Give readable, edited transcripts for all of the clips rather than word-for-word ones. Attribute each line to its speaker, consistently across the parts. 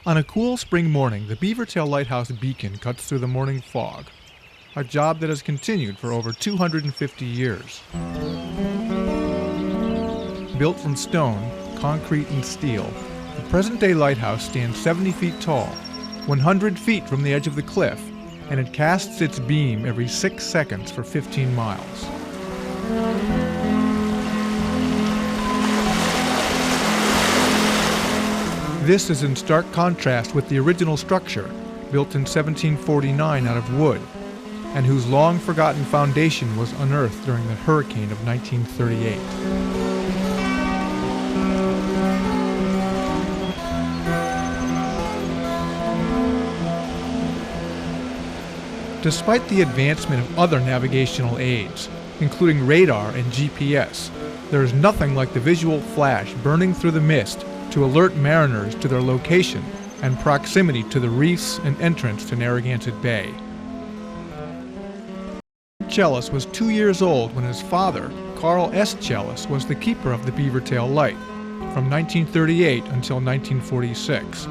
Speaker 1: On a cool spring morning, the Beavertail Lighthouse beacon cuts through the morning fog, a job that has continued for over 250 years. Built from stone, concrete, and steel, the present-day lighthouse stands 70 feet tall, 100 feet from the edge of the cliff, and it casts its beam every 6 seconds for 15 miles. This is in stark contrast with the original structure, built in 1749 out of wood, and whose long-forgotten foundation was unearthed during the hurricane of 1938. Despite the advancement of other navigational aids, including radar and GPS, there is nothing like the visual flash burning through the mist to alert mariners to their location and proximity to the reefs and entrance to Narragansett Bay. Chellis was 2 years old when his father, Carl S. Chellis, was the keeper of the Beavertail Light from 1938 until 1946.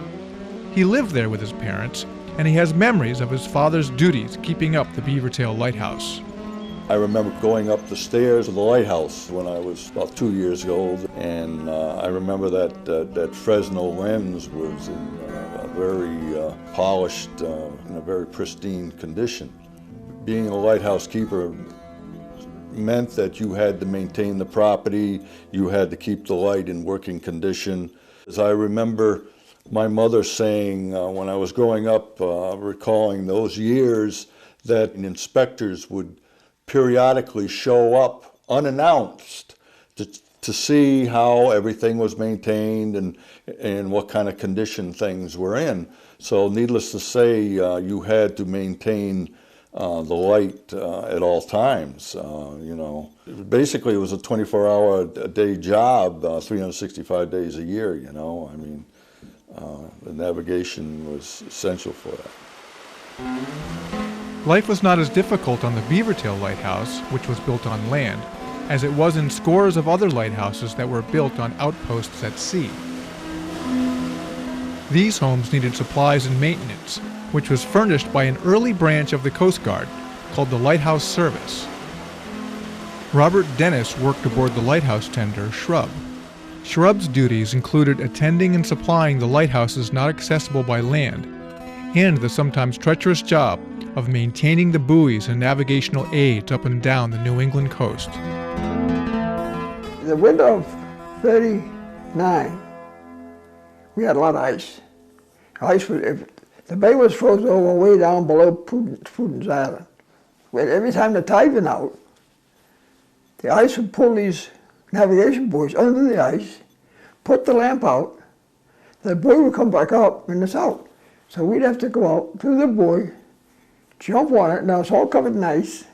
Speaker 1: He lived there with his parents, and he has memories of his father's duties keeping up the Beavertail Lighthouse.
Speaker 2: I remember going up the stairs of the lighthouse when I was about 2 years old, and I remember that Fresnel lens was in a very polished, in a very pristine condition. Being a lighthouse keeper meant that you had to maintain the property, you had to keep the light in working condition. As I remember my mother saying when I was growing up, recalling those years, that inspectors would periodically show up unannounced to see how everything was maintained and what kind of condition things were in. So needless to say, you had to maintain the light at all times. You know, basically it was a 24-hour-a-day job, 365 days a year, you know. I mean, the navigation was essential for that.
Speaker 1: Life was not as difficult on the Beavertail Lighthouse, which was built on land, as it was in scores of other lighthouses that were built on outposts at sea. These homes needed supplies and maintenance, which was furnished by an early branch of the Coast Guard called the Lighthouse Service. Robert Dennis worked aboard the lighthouse tender, Shrub. Shrub's duties included attending and supplying the lighthouses not accessible by land, and the sometimes treacherous job of maintaining the buoys and navigational aids up and down the New England coast.
Speaker 3: The winter of '39, we had a lot of ice. The bay was frozen over way down below Prudence Island. Every time the tide went out, the ice would pull these navigation buoys under the ice, put the lamp out, the buoy would come back up and it's out. So we'd have to go out to the buoy, jump on it, now it's all covered in ice,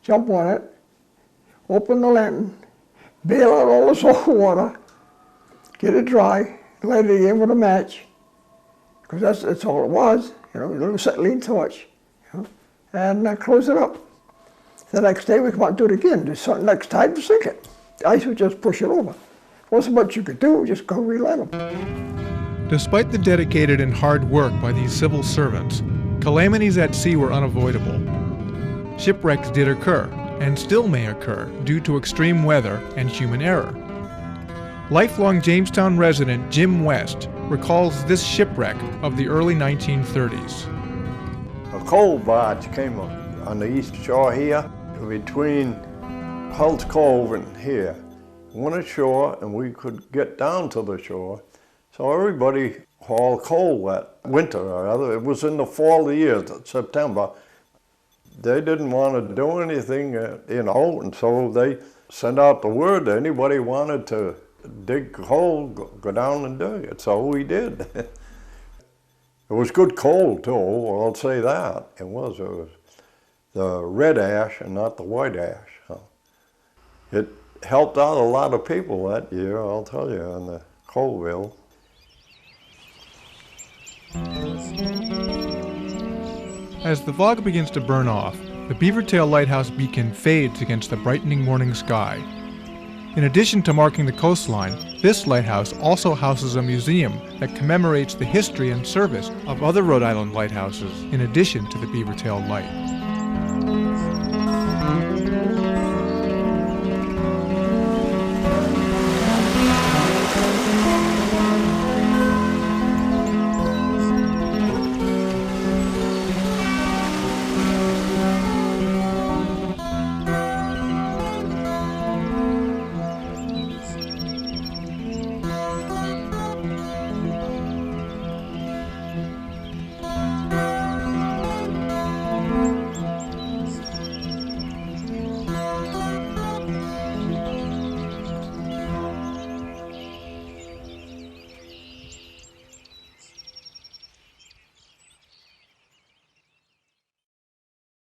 Speaker 3: jump on it, open the lantern, bail out all the salt water, get it dry, light it again with a match, because that's all it was, you know, a little acetylene torch, you know, and close it up. The next day we come out and do it again. The next tide to sink it. The ice would just push it over. Wasn't much you could do, just go relight them.
Speaker 1: Despite the dedicated and hard work by these civil servants, calamities at sea were unavoidable. Shipwrecks did occur, and still may occur, due to extreme weather and human error. Lifelong Jamestown resident Jim West recalls this shipwreck of the early 1930s.
Speaker 4: A coal barge came on the east shore here, between Hull's Cove and here. Went ashore and we could get down to the shore. So everybody hauled coal that winter or other. It was in the fall of the year, September. They didn't want to do anything, you know, and so they sent out the word that anybody wanted to dig coal, go down and dig it. So we did. It was good coal too, I'll say that. It was the red ash and not the white ash. So it helped out a lot of people that year, I'll tell you, in the Colville.
Speaker 1: As the fog begins to burn off, the Beavertail Lighthouse beacon fades against the brightening morning sky. In addition to marking the coastline, this lighthouse also houses a museum that commemorates the history and service of other Rhode Island lighthouses in addition to the Beavertail Light.